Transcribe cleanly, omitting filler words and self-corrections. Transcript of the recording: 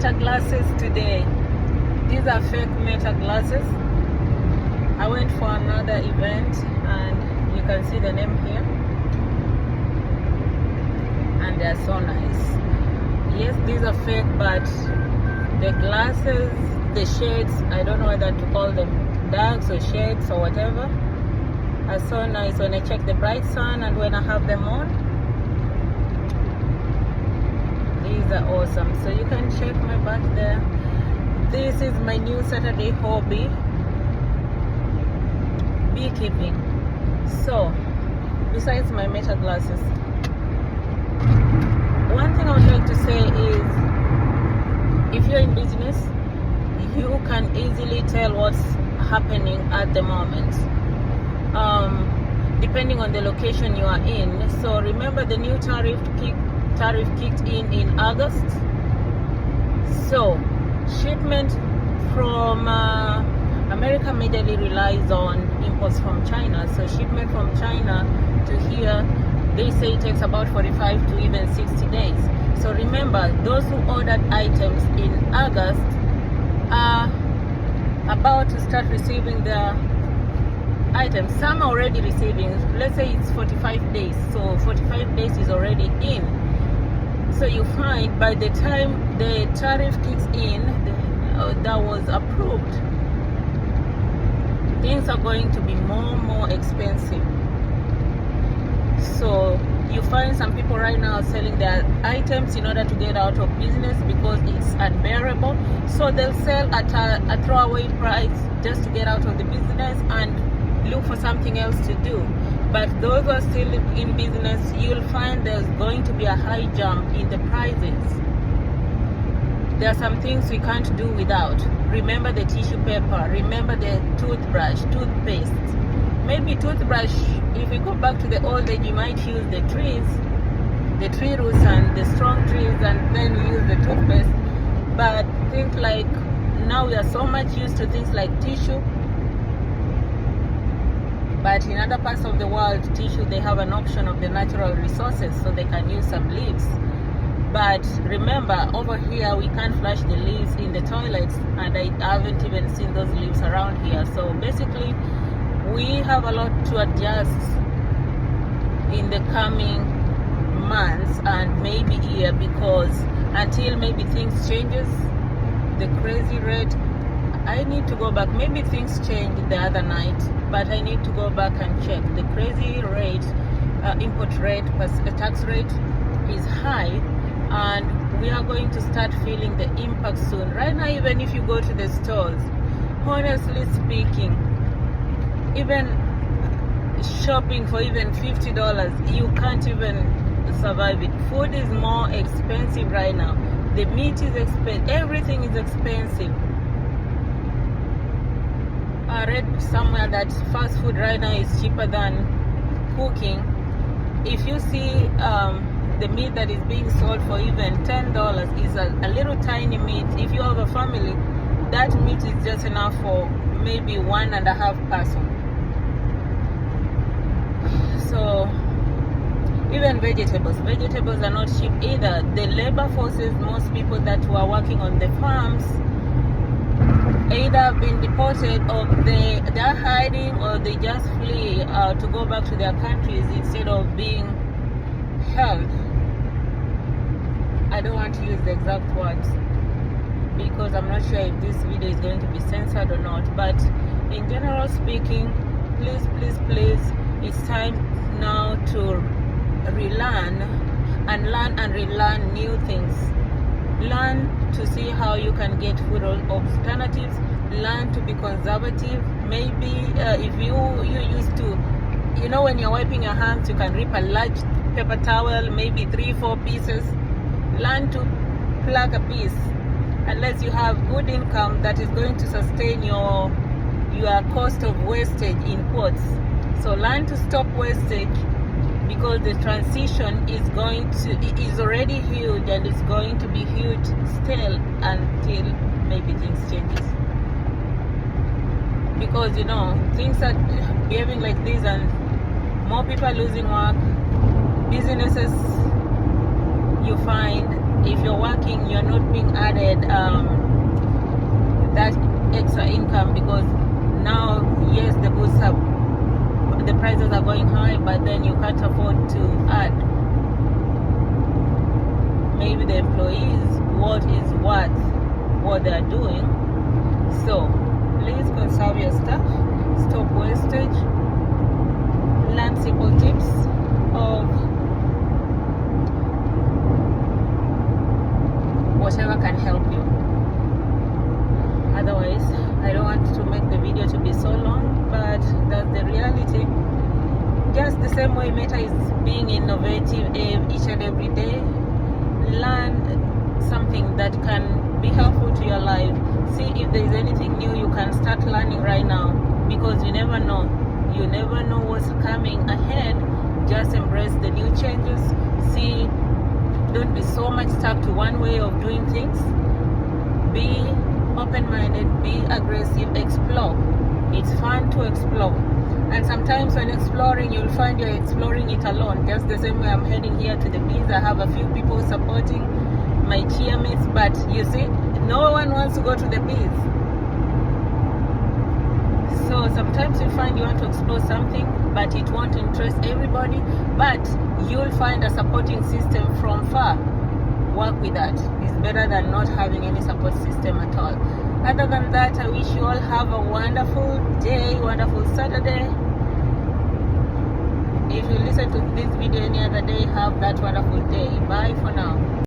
Meta glasses today. These are fake Meta glasses. I went for another event and you can see the name here, and they're so nice. Yes, these are fake, but the glasses, the shades, I don't know whether to call them darks or shades or whatever, are so nice when I check the bright sun and when I have them on. These are awesome. So you can check my back there. This is my new Saturday hobby, beekeeping. So besides my Meta glasses, one thing I would like to say is, if you're in business, you can easily tell what's happening at the moment, depending on the location you are in. So remember, the new tariff kicked in August. So shipment from America majorly relies on imports from China. So shipment from China to here, they say it takes about 45 to even 60 days. So remember, those who ordered items in August are about to start receiving their items. Some are already receiving. Let's say it's 45 days. So 45 days is already in. So you find by the time the tariff kicks in, that was approved, things are going to be more expensive. So you find some people right now selling their items in order to get out of business because it's unbearable. So they'll sell at a throwaway price just to get out of the business and look for something else to do. But those who are still in business, you'll find there's going to be a high jump in the prices. There are some things we can't do without. Remember the tissue paper, remember the toothbrush, toothpaste. Maybe toothbrush, if we go back to the old days, you might use the trees, the tree roots and the strong trees, and then use the toothpaste. But things like, now we are so much used to things like tissue. But in other parts of the world, tissue, they have an option of the natural resources, so they can use some leaves. But remember, over here, we can't flush the leaves in the toilets, and I haven't even seen those leaves around here. So basically, we have a lot to adjust in the coming months and maybe year, because until maybe things changes, the crazy rate, I need to go back. Maybe things changed the other night, but I need to go back and check. The crazy rate, import rate, tax rate is high, and we are going to start feeling the impact soon. Right now, even if you go to the stores, honestly speaking, even shopping for even $50, you can't even survive it. Food is more expensive right now. The meat is expensive. Everything is expensive. I read somewhere that fast food right now is cheaper than cooking. If you see the meat that is being sold for even $10 is a little tiny meat. If you have a family, that meat is just enough for maybe 1.5 person. So even vegetables are not cheap either. The labor forces, most people that were working on the farms, either have been deported or they're hiding, or they just flee to go back to their countries instead of being held. I don't want to use the exact words because I'm not sure if this video is going to be censored or not, but in general speaking, please, it's time now to relearn and learn and relearn new things. Learn to see how you can get food alternatives. Learn to be conservative. Maybe if you used to, when you're wiping your hands, you can rip a large paper towel, maybe 3-4 pieces. Learn to plug a piece, unless you have good income that is going to sustain your cost of wastage in quotes. So learn to stop wastage, because the transition is already huge, and it's going to be huge still until maybe things changes. Because things are behaving like this, and more people are losing work. Businesses, you find if you're working, you're not being added that extra income, because now, yes, the goods have, the prices are going high, but then you can't afford to add. Maybe the employees what is worth what they're doing. So please conserve your stuff, stop wastage, learn simple tips of whatever can help you. Otherwise, I don't want to make the video to be so long, but that's the reality. Just the same way Meta is being innovative each and every day, learn something that can be helpful to your life. See if there is anything new you can start learning right now, because you never know. You never know what's coming ahead. Just embrace the new changes. See, don't be so much stuck to one way of doing things. Be open-minded, be aggressive, explore. It's fun to explore. And sometimes when exploring, you'll find you're exploring it alone. Just the same way I'm heading here to the beach, I have a few people supporting my cheermates, but you see, no one wants to go to the beach. So sometimes you find you want to explore something, but it won't interest everybody, but you'll find a supporting system from far. Work with that. It's better than not having any support system at all. Other than that, I wish you all have a wonderful day, wonderful Saturday. If you listen to this video any other day, have that wonderful day. Bye for now.